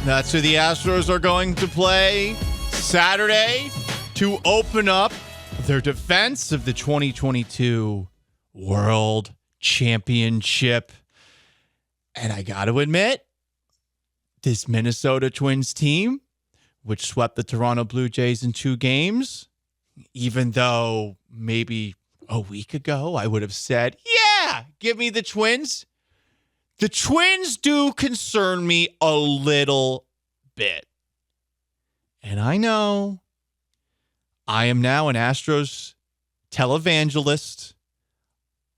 That's who the Astros are going to play Saturday to open up their defense of the 2022 World Championship. And I got to admit, this Minnesota Twins team, which swept the Toronto Blue Jays in 2 games, even though maybe a week ago I would have said, yeah, give me the Twins. The Twins do concern me a little bit. And I know I am now an Astros televangelist.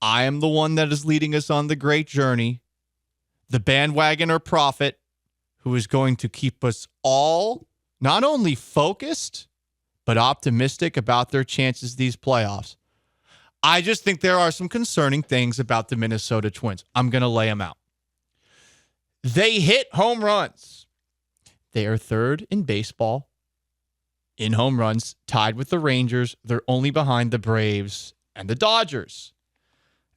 I am the one that is leading us on the great journey. The bandwagoner prophet who is going to keep us all not only focused, but optimistic about their chances these playoffs. I just think there are some concerning things about the Minnesota Twins. I'm going to lay them out. They hit home runs. They are third in baseball in home runs, tied with the Rangers. They're only behind the Braves and the Dodgers.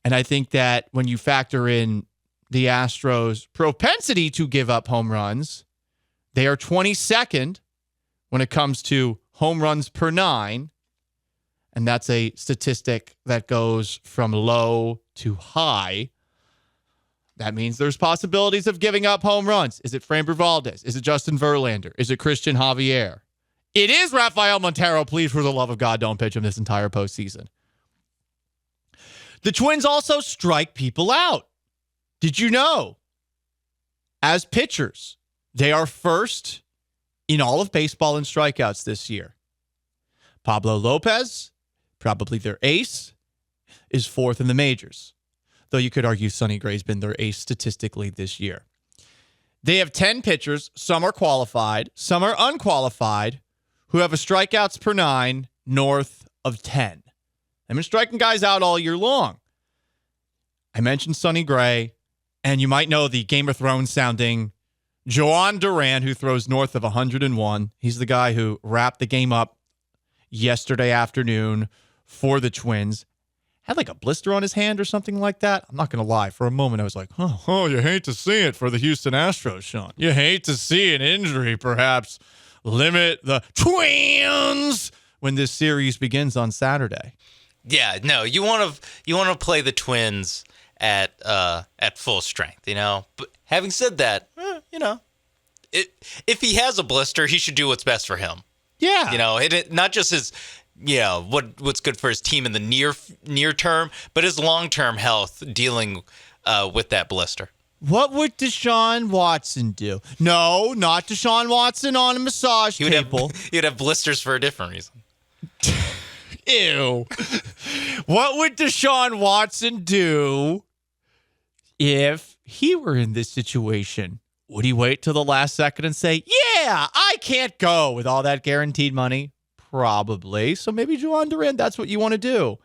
And I think that when you factor in the Astros' propensity to give up home runs, they are 22nd when it comes to home runs per 9. And that's a statistic that goes from low to high. That means there's possibilities of giving up home runs. Is it Framber Valdez? Is it Justin Verlander? Is it Christian Javier? It is Rafael Montero. Please, for the love of God, don't pitch him this entire postseason. The Twins also strike people out. Did you know? As pitchers, they are first in all of baseball in strikeouts this year. Pablo Lopez, probably their ace, is 4th in the majors. Though you could argue Sonny Gray's been their ace statistically this year. They have 10 pitchers. Some are qualified. Some are unqualified who have a strikeouts per 9 north of 10. They've been striking guys out all year long. I mentioned Sonny Gray, and you might know the Game of Thrones sounding Joan Duran, who throws north of 101. He's the guy who wrapped the game up yesterday afternoon for the Twins. Had like a blister on his hand or something like that. I'm not going to lie. For a moment, I was like, oh, you hate to see it for the Houston Astros, Sean. You hate to see an injury perhaps limit the Twins when this series begins on Saturday. Yeah, no, you want to play the Twins at full strength, you know. But having said that, if he has a blister, he should do what's best for him. Yeah, you know, it not just his. Yeah, what's good for his team in the near term, but his long-term health dealing with that blister. What would Deshaun Watson do? No, not Deshaun Watson on a massage table. He'd have blisters for a different reason. Ew. What would Deshaun Watson do if he were in this situation? Would he wait till the last second and say, yeah, I can't go with all that guaranteed money? Probably. So maybe Joan Duran, that's what you want to do.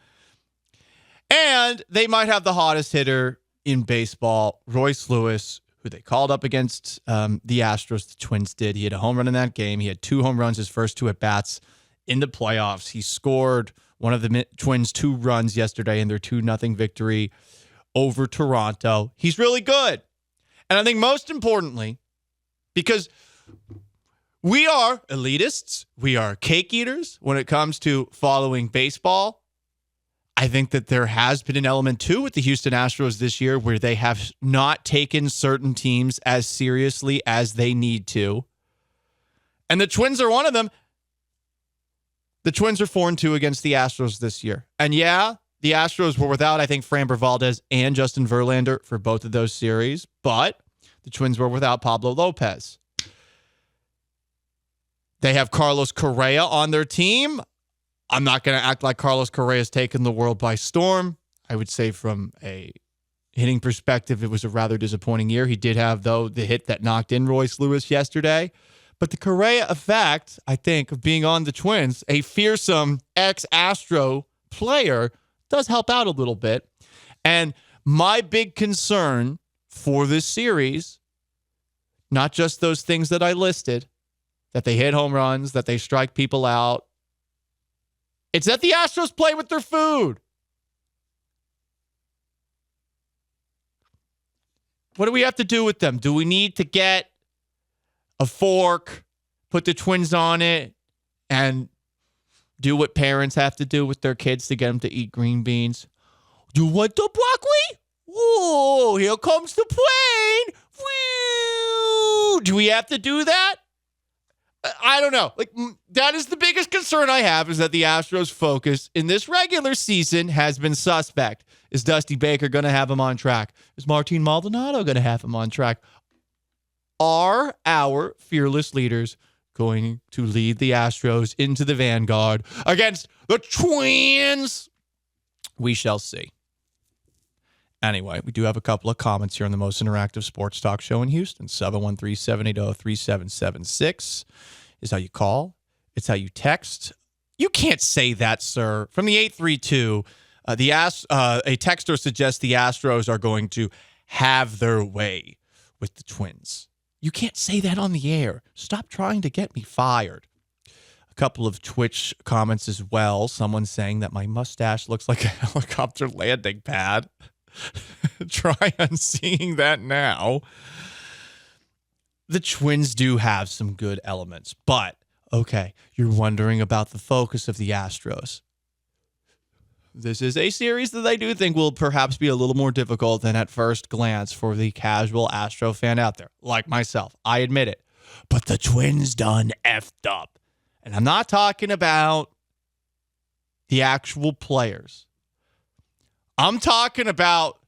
And they might have the hottest hitter in baseball, Royce Lewis, who they called up against the Astros. The Twins did. He had a home run in that game. He had 2 home runs his first 2 at-bats in the playoffs. He scored one of the Twins' 2 runs yesterday in their 2-0 victory over Toronto. He's really good. And I think most importantly, because we are elitists. We are cake eaters when it comes to following baseball. I think that there has been an element, too, with the Houston Astros this year where they have not taken certain teams as seriously as they need to. And the Twins are one of them. The Twins are 4-2 against the Astros this year. And yeah, the Astros were without, I think, Framber Valdez and Justin Verlander for both of those series. But the Twins were without Pablo Lopez. They have Carlos Correa on their team. I'm not going to act like Carlos Correa has taken the world by storm. I would say from a hitting perspective, it was a rather disappointing year. He did have, though, the hit that knocked in Royce Lewis yesterday. But the Correa effect, I think, of being on the Twins, a fearsome ex-Astro player, does help out a little bit. And my big concern for this series, not just those things that I listed, that they hit home runs, that they strike people out. It's that the Astros play with their food. What do we have to do with them? Do we need to get a fork, put the Twins on it, and do what parents have to do with their kids to get them to eat green beans. You want the broccoli? Oh, here comes the plane. Woo! Do we have to do that? I don't know. That is the biggest concern I have, is that the Astros' focus in this regular season has been suspect. Is Dusty Baker going to have him on track? Is Martin Maldonado going to have him on track? Are our fearless leaders going to lead the Astros into the vanguard against the Twins? We shall see. Anyway, we do have a couple of comments here on the most interactive sports talk show in Houston. 713-780-3776 is how you call. It's how you text. You can't say that, sir. From the 832, a texter suggests the Astros are going to have their way with the Twins. You can't say that on the air. Stop trying to get me fired. A couple of Twitch comments as well. Someone saying that my mustache looks like a helicopter landing pad. Try on seeing that now. The Twins do have some good elements, but okay, you're wondering about the focus of the Astros. This is a series that I do think will perhaps be a little more difficult than at first glance for the casual Astro fan out there, like myself. I admit it. But the Twins done effed up. And I'm not talking about the actual players. I'm talking about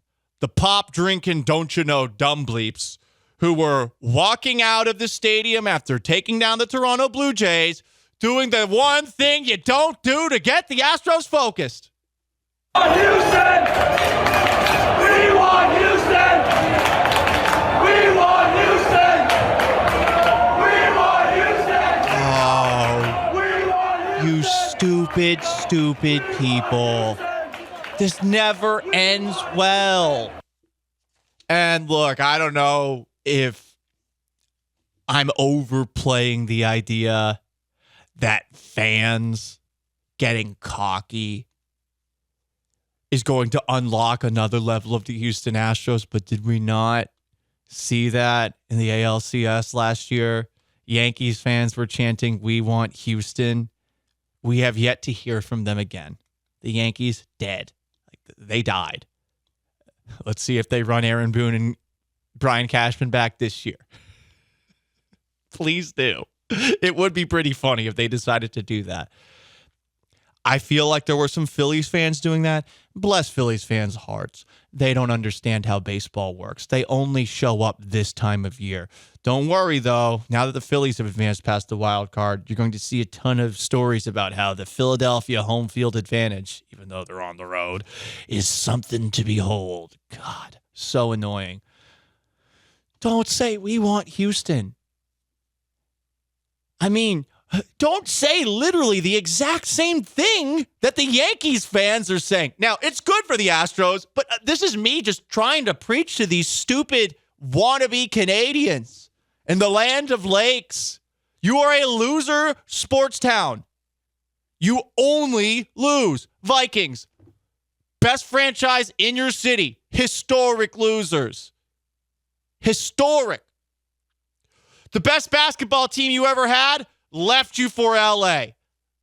the pop drinking, don't you know, dumb bleeps who were walking out of the stadium after taking down the Toronto Blue Jays, doing the one thing you don't do to get the Astros focused. Houston! We want Houston! We want Houston! We want Houston! Oh, We want Houston! you stupid people. This never ends well. And look, I don't know if I'm overplaying the idea that fans getting cocky is going to unlock another level of the Houston Astros, but did we not see that in the ALCS last year? Yankees fans were chanting, "We want Houston." We have yet to hear from them again. The Yankees, dead. They died. Let's see if they run Aaron Boone and Brian Cashman back this year. Please do. It would be pretty funny if they decided to do that. I feel like there were some Phillies fans doing that. Bless Phillies fans' hearts. They don't understand how baseball works. They only show up this time of year. Don't worry, though. Now that the Phillies have advanced past the wild card, you're going to see a ton of stories about how the Philadelphia home field advantage, even though they're on the road, is something to behold. God, so annoying. Don't say we want Houston. I mean, don't say literally the exact same thing that the Yankees fans are saying. Now, it's good for the Astros, but this is me just trying to preach to these stupid wannabe Canadians in the land of lakes. You are a loser sports town. You only lose. Vikings, best franchise in your city. Historic losers. Historic. The best basketball team you ever had left you for LA.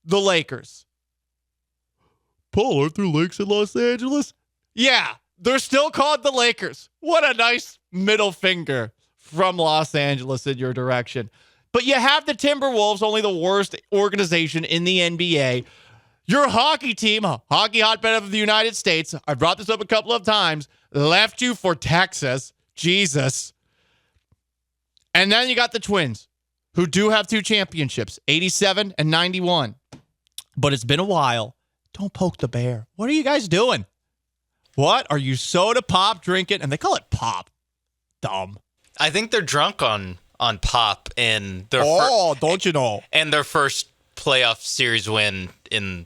The Lakers. Paul, aren't there lakes in Los Angeles? Yeah, they're still called the Lakers. What a nice middle finger from Los Angeles in your direction. But you have the Timberwolves, only the worst organization in the NBA. Your hockey team, hockey hotbed of the United States, I brought this up a couple of times, left you for Texas. Jesus. And then you got the Twins, who do have 2 championships, 87 and 91. But it's been a while. Don't poke the bear. What are you guys doing? What? Are you soda pop drinking? And they call it pop. Dumb. I think they're drunk on pop and their don't you know? And their first playoff series win in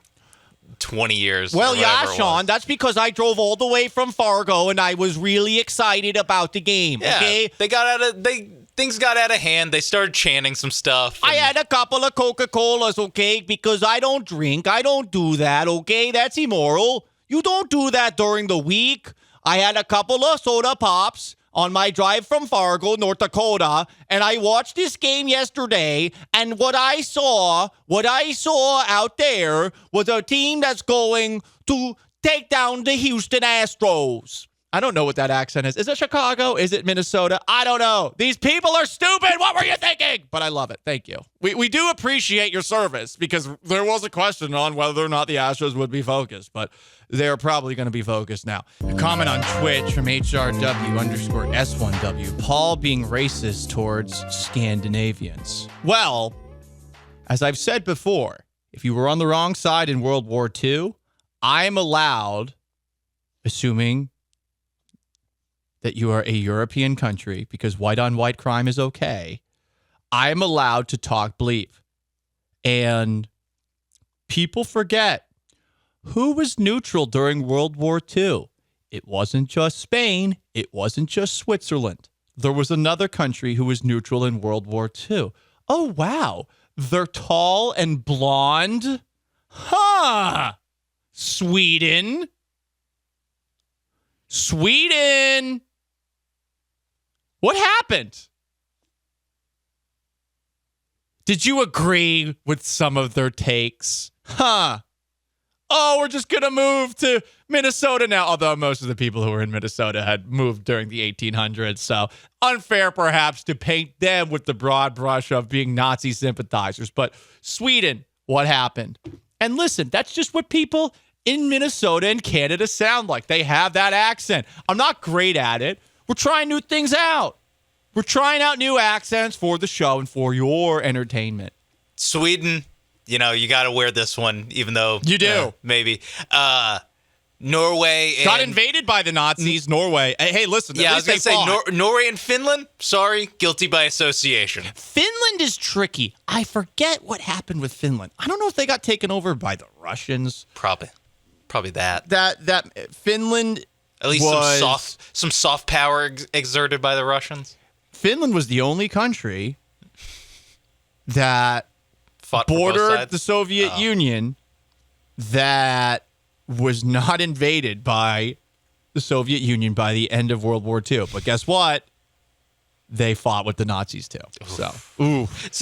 20 years. Well, yeah, Sean, that's because I drove all the way from Fargo and I was really excited about the game. Yeah, okay, things got out of hand. They started chanting some stuff. I had a couple of Coca-Colas, okay, because I don't drink. I don't do that, okay? That's immoral. You don't do that during the week. I had a couple of soda pops, on my drive from Fargo, North Dakota, and I watched this game yesterday, and what I saw out there was a team that's going to take down the Houston Astros. I don't know what that accent is. Is it Chicago? Is it Minnesota? I don't know. These people are stupid. What were you thinking? But I love it. Thank you. We do appreciate your service because there was a question on whether or not the Astros would be focused, but they're probably going to be focused now. A comment on Twitch from HRW_S1W. Paul being racist towards Scandinavians. Well, as I've said before, if you were on the wrong side in World War II, I'm allowed, assuming that you are a European country, because white-on-white crime is okay, I'm allowed to talk bleep. And people forget who was neutral during World War II. It wasn't just Spain. It wasn't just Switzerland. There was another country who was neutral in World War II. Oh, wow. They're tall and blonde? Huh. Sweden. What happened? Did you agree with some of their takes? Huh. Oh, we're just going to move to Minnesota now. Although most of the people who were in Minnesota had moved during the 1800s. So unfair, perhaps, to paint them with the broad brush of being Nazi sympathizers. But Sweden, what happened? And listen, that's just what people in Minnesota and Canada sound like. They have that accent. I'm not great at it. We're trying new things out. We're trying out new accents for the show and for your entertainment. Sweden, you got to wear this one, even though you do. Maybe. Norway got invaded by the Nazis. Norway. Hey, listen. Yeah, I was going to say Norway and Finland. Sorry, guilty by association. Finland is tricky. I forget what happened with Finland. I don't know if they got taken over by the Russians. Probably that. That Finland. At least some soft power exerted by the Russians. Finland was the only country that fought bordered the Soviet Union that was not invaded by the Soviet Union by the end of World War II. But guess what? They fought with the Nazis too. So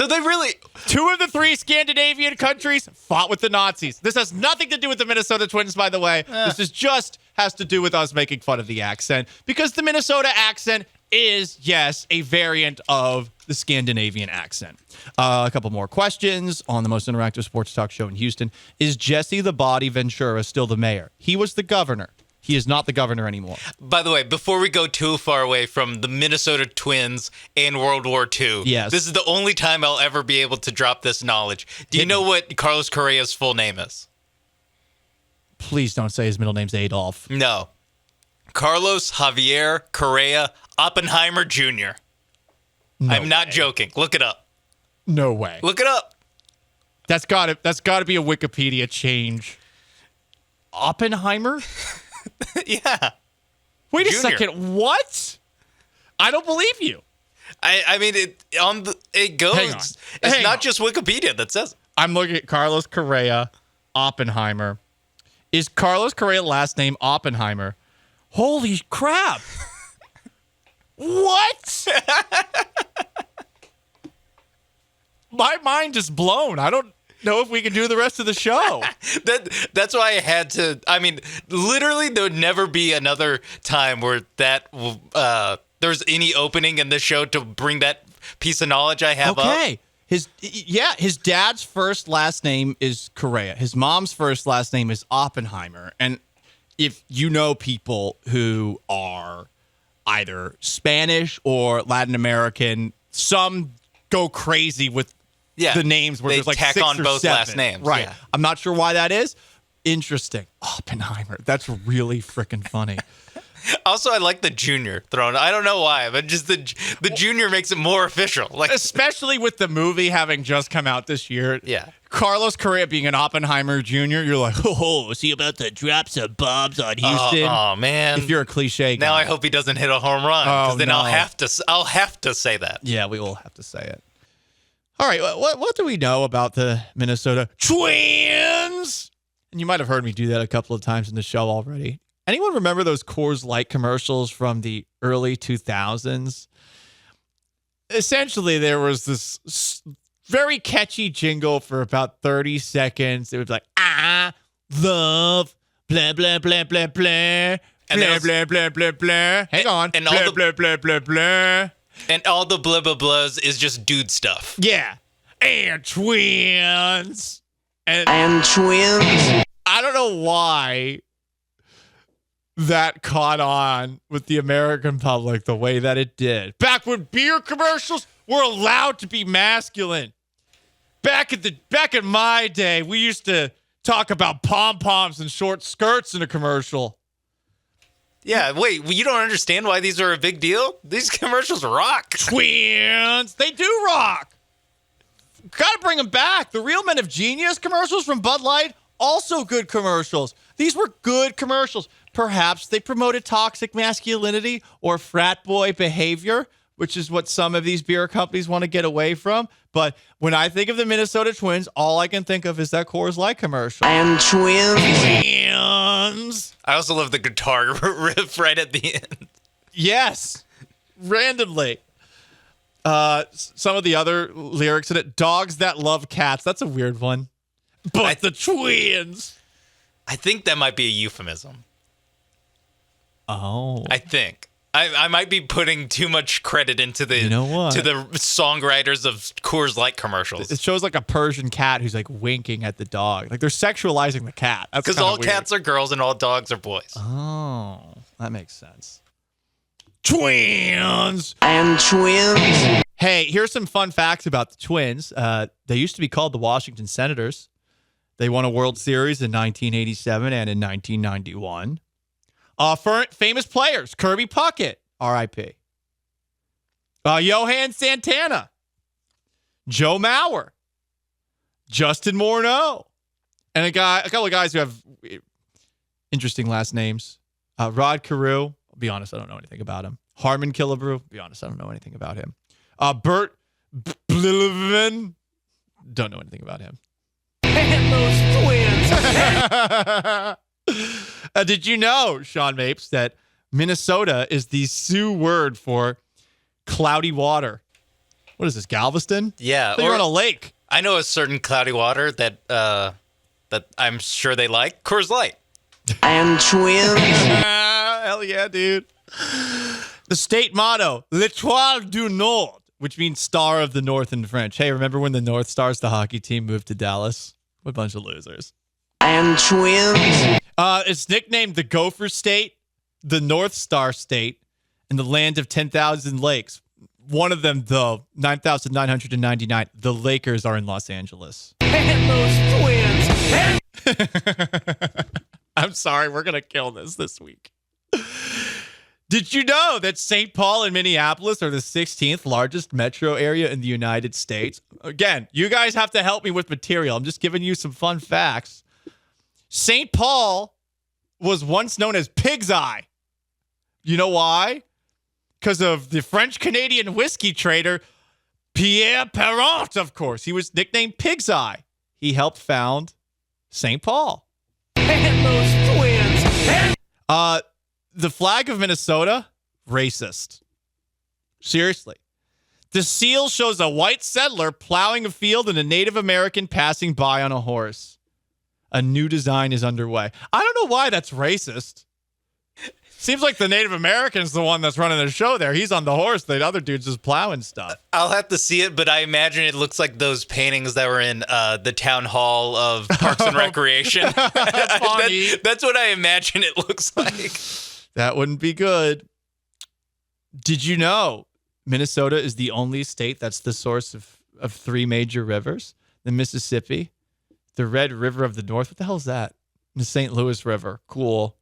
they really... 2 of the 3 Scandinavian countries fought with the Nazis. This has nothing to do with the Minnesota Twins, by the way. This is just has to do with us making fun of the accent. Because the Minnesota accent is, yes, a variant of the Scandinavian accent. A couple more questions on the most interactive sports talk show in Houston. Is Jesse the Body Ventura still the mayor? He was the governor. He is not the governor anymore. By the way, before we go too far away from the Minnesota Twins and World War II, this is the only time I'll ever be able to drop this knowledge. Do you know what Carlos Correa's full name is? Please don't say his middle name's Adolf. No. Carlos Javier Correa Oppenheimer Jr. I'm not joking. Look it up. No way. Look it up. That's got to be a Wikipedia change. Oppenheimer? Yeah. Wait a second. What? I don't believe you. I mean, it goes. It's not just Wikipedia that says it. I'm looking at Carlos Correa Oppenheimer. Is Carlos Correa last name Oppenheimer? Holy crap. What? My mind is blown. I don't know if we can do the rest of the show. That's why I had to. I mean, literally, there would never be another time where there's any opening in this show to bring that piece of knowledge I have up. Okay. His dad's first last name is Correa. His mom's first last name is Oppenheimer. And if you know people who are either Spanish or Latin American, some go crazy with the names where there's like tack 6 on or both 7. last names. Right. Yeah. I'm not sure why that is. Interesting. Oppenheimer. That's really freaking funny. Also, I like the junior thrown. I don't know why, but just the junior makes it more official. Like, especially with the movie having just come out this year. Yeah. Carlos Correa being an Oppenheimer Jr., you're like, oh, is he about to drop some bombs on Houston? Oh man! If you're a cliche guy. Now I hope he doesn't hit a home run, because then I'll have to say that. Yeah, we will have to say it. All right, what do we know about the Minnesota Twins? And you might have heard me do that a couple of times in the show already. Anyone remember those Coors Light commercials from the early 2000s? Essentially, there was this very catchy jingle for about 30 seconds. It was like, I love blah, blah, blah, blah, blah. Blah, blah, blah, blah, blah. Hang on. And blah, all the, blah, blah, blah, blah. And all the blah, blah, blahs is just dude stuff. Yeah. And twins. And twins. I don't know why that caught on with the American public the way that it did. Back when beer commercials were allowed to be masculine. Back in my day, we used to talk about pom-poms and short skirts in a commercial. Yeah, wait, you don't understand why these are a big deal? These commercials rock. Twins. They do rock. Gotta bring them back. The Real Men of Genius commercials from Bud Light, also good commercials. These were good commercials. Perhaps they promoted toxic masculinity or frat boy behavior, which is what some of these beer companies want to get away from. But when I think of the Minnesota Twins, all I can think of is that Coors Light commercial. And twins. Twins. I also love the guitar riff right at the end. Yes. Randomly. Some of the other lyrics in it. Dogs that love cats. That's a weird one. But the twins. I think that might be a euphemism. Oh. I think. I might be putting too much credit into the to the songwriters of Coors Light commercials. It shows like a Persian cat who's like winking at the dog. Like they're sexualizing the cat. Because all cats are girls and all dogs are boys. Oh, that makes sense. Twins. And twins. Hey, here's some fun facts about the Twins. They used to be called the Washington Senators. They won a World Series in 1987 and in 1991. Famous players, Kirby Puckett, R.I.P. Johan Santana, Joe Mauer, Justin Morneau, and a couple of guys who have interesting last names. Rod Carew, I'll be honest, I don't know anything about him. Harmon Killebrew, I'll be honest, I don't know anything about him. Bert Blillivan, don't know anything about him. And those twins. Did you know, Sean Mapes, that Minnesota is the Sioux word for cloudy water? What is this, Galveston? Yeah. You're on a lake. I know a certain cloudy water that I'm sure they like. Coors Light. And twins. Hell yeah, dude. The state motto, L'Étoile du Nord, which means Star of the North in French. Hey, remember when the North Stars, the hockey team, moved to Dallas? What a bunch of losers. And twins. It's nicknamed the Gopher State, the North Star State, and the land of 10,000 lakes. One of them, though, 9,999. The Lakers are in Los Angeles. And those twins. I'm sorry, we're going to kill this week. Did you know that St. Paul and Minneapolis are the 16th largest metro area in the United States? Again, you guys have to help me with material. I'm just giving you some fun facts. St. Paul was once known as Pig's Eye. You know why? Because of the French-Canadian whiskey trader Pierre Perrant, of course. He was nicknamed Pig's Eye. He helped found St. Paul. And those twins. The flag of Minnesota, racist. Seriously. The seal shows a white settler plowing a field and a Native American passing by on a horse. A new design is underway. I don't know why that's racist. Seems like the Native American's the one that's running the show there. He's on the horse. The other dude's just plowing stuff. I'll have to see it, but I imagine it looks like those paintings that were in the town hall of Parks and Recreation. That's what I imagine it looks like. That wouldn't be good. Did you know Minnesota is the only state that's the source of three major rivers? The Mississippi, the Red River of the North. What the hell is that? The St. Louis River. Cool.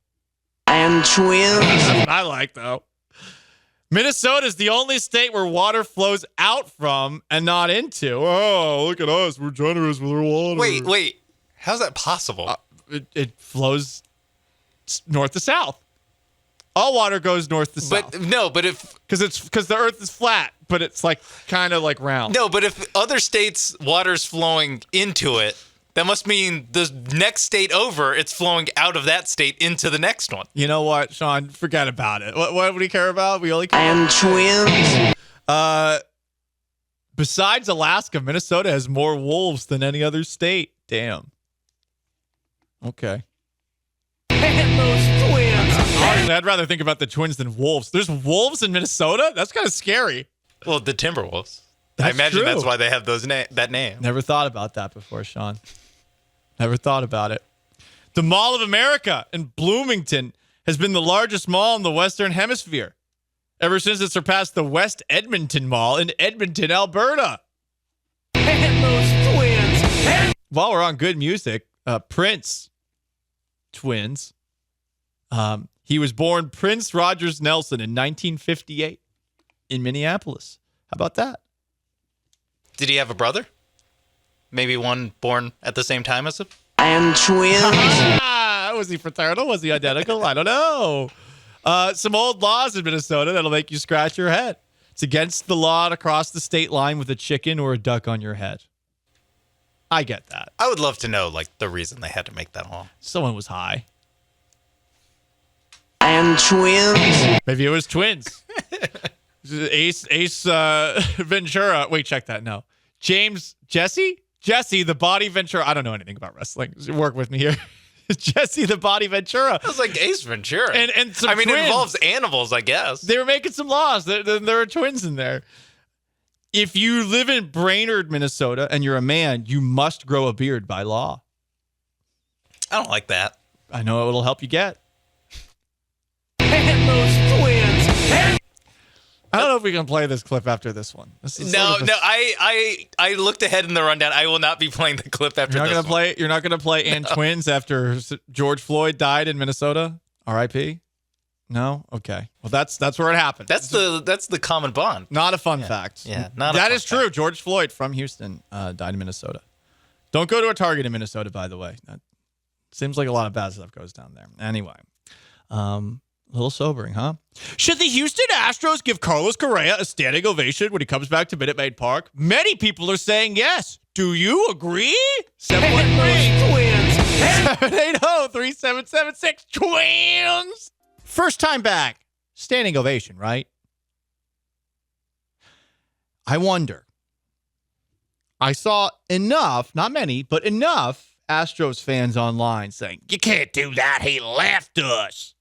And twins. That's what I like, though. Minnesota is the only state where water flows out from and not into. Oh, look at us. We're generous with our water. Wait. How's that possible? It flows north to south. All water goes north to south. But if because the earth is flat, but it's like kind of like round. No, but if other states' water's flowing into it, That must mean the next state over, it's flowing out of that state into the next one. You know what, Sean? Forget about it. What do we care about? We only care And twins. Besides Alaska, Minnesota has more wolves than any other state. Damn. Okay. And those twins. Honestly, I'd rather think about the Twins than wolves. There's wolves in Minnesota? That's kind of scary. Well, the Timberwolves. I That's imagine true. that's why they have that name. Never thought about that before, Sean. Never thought about it. The Mall of America in Bloomington has been the largest mall in the Western Hemisphere ever since it surpassed the West Edmonton Mall in Edmonton, Alberta. And those twins. While we're on good music, Prince twins. He was born Prince Rogers Nelson in 1958 in Minneapolis. How about that? Did he have a brother? Maybe one born at the same time as him? And twins. Was he fraternal? Was he identical? I don't know. Some old laws in Minnesota that'll make you scratch your head. It's against the law to cross the state line with a chicken or a duck on your head. I get that. I would love to know, like, the reason they had to make that law. Someone was high. And twins. Maybe it was twins. Ace Ventura. Wait, check that. No. Jesse, the Body Ventura. I don't know anything about wrestling. Work with me here. Jesse, the Body Ventura. That's like Ace Ventura. And some I mean, twins. it involves animals, I guess. They were making some laws. There are twins in there. If you live in Brainerd, Minnesota, and you're a man, you must grow a beard by law. I don't like that. I know it'll help you get. And those twins. I don't know if we can play this clip after this one. This is No, sort of a- I looked ahead in the rundown. I will not be playing the clip after You're not this gonna one. play. You're not gonna play and twins after George Floyd died in Minnesota. R.I.P. No. Okay. Well, that's where it happened. That's the common bond. Not a fun fact. Yeah, not a That fun is true. George Floyd from Houston died in Minnesota. Don't go to a Target in Minnesota, by the way. That seems like a lot of bad stuff goes down there. Anyway, a little sobering, huh? Should the Houston Astros give Carlos Correa a standing ovation when he comes back to Minute Maid Park? Many people are saying yes. Do you agree? And those twins. 780-3776 twins. First time back. Standing ovation, right? I wonder. I saw enough, not many, but enough Astros fans online saying, you can't do that. He left us.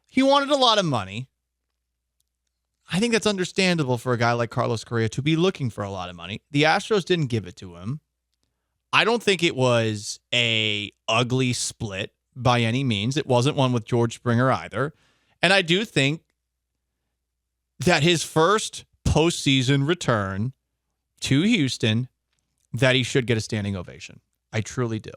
He wanted a lot of money. I think that's understandable for a guy like Carlos Correa to be looking for a lot of money. The Astros didn't give it to him. I don't think it was a ugly split by any means. It wasn't one with George Springer either. And I do think that his first postseason return to Houston, that he should get a standing ovation. I truly do.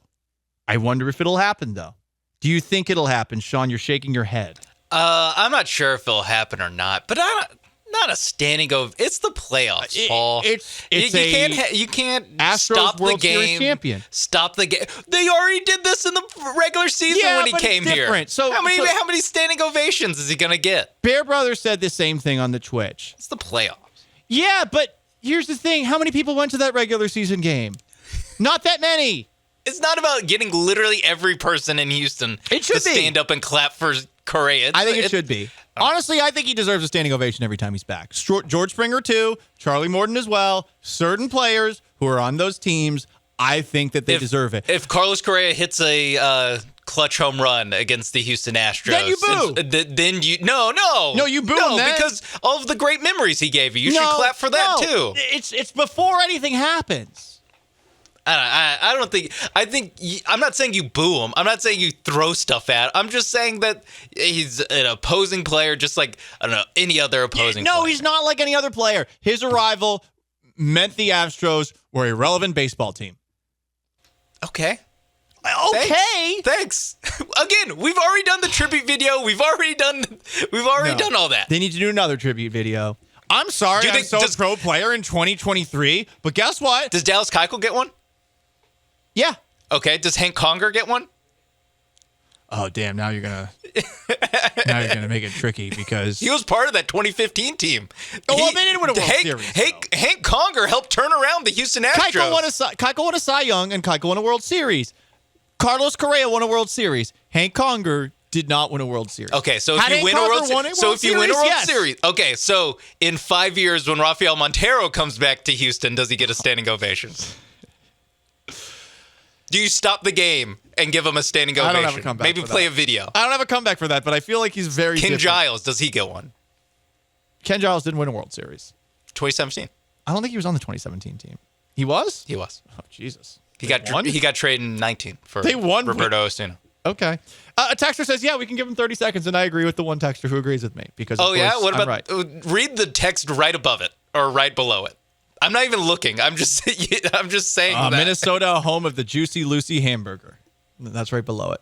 I wonder if it'll happen, though. Do you think it'll happen? Sean, you're shaking your head. I'm not sure if it'll happen or not, but not a standing ovation. It's the playoffs, Paul. You can't Astros stop the World Series game. champion. Stop the game. They already did this in the regular season Yeah, when he but came it's here. different. So how many standing ovations is he gonna get? Bear Brothers said the same thing on the Twitch. It's the playoffs. Yeah, but here's the thing. How many people went to that regular season game? Not that many. It's not about getting literally every person in Houston It should to be. stand up and clap for Correa. I think it should be. Honestly, I think he deserves a standing ovation every time he's back. George Springer, too. Charlie Morton as well. Certain players who are on those teams, I think that they deserve it. If Carlos Correa hits a clutch home run against the Houston Astros, Then you boo. Then you no, you boo him then. because all of the great memories he gave you. You should clap for that too. It's before anything happens. I don't think. I'm not saying you boo him. I'm not saying you throw stuff at. I'm just saying that he's an opposing player, just like I don't know any other opposing. No, player. he's not like any other player. His arrival meant the Astros were a relevant baseball team. Okay. Okay. Thanks. Again, we've already done the tribute video. We've already done all that. They need to do another tribute video. I'm sorry, I'm so pro player in 2023, but guess what? Does Dallas Keuchel get one? Yeah. Okay. Does Hank Conger get one? Oh, damn. Now you're going to make it tricky because He was part of that 2015 team. Oh, well, they didn't win a World Series, Hank Conger helped turn around the Houston Astros. Keuchel won a Cy Young and Keuchel won a World Series. Carlos Correa won a World Series. Hank Conger did not win a World Series. Okay, so Had if you Hank win a Conger World won a Series, World Series, yes. okay, so in 5 years when Rafael Montero comes back to Houston, does he get a standing ovation? Do you stop the game and give him a standing ovation? I don't have a comeback Maybe for play that. a video. I don't have a comeback for that, but I feel like he's very Ken different. Giles, does he get one? Ken Giles didn't win a World Series. 2017. I don't think he was on the 2017 team. He was? He was. Oh, Jesus. He got traded in 19 for They won. Roberto Osuna. Okay. A texter says, yeah, we can give him 30 seconds, and I agree with the one texter who agrees with me. Because of Yeah? course, What I'm about right. read the text right above it or right below it? I'm not even looking. I'm just saying that. Minnesota, home of the Juicy Lucy hamburger. That's right below it.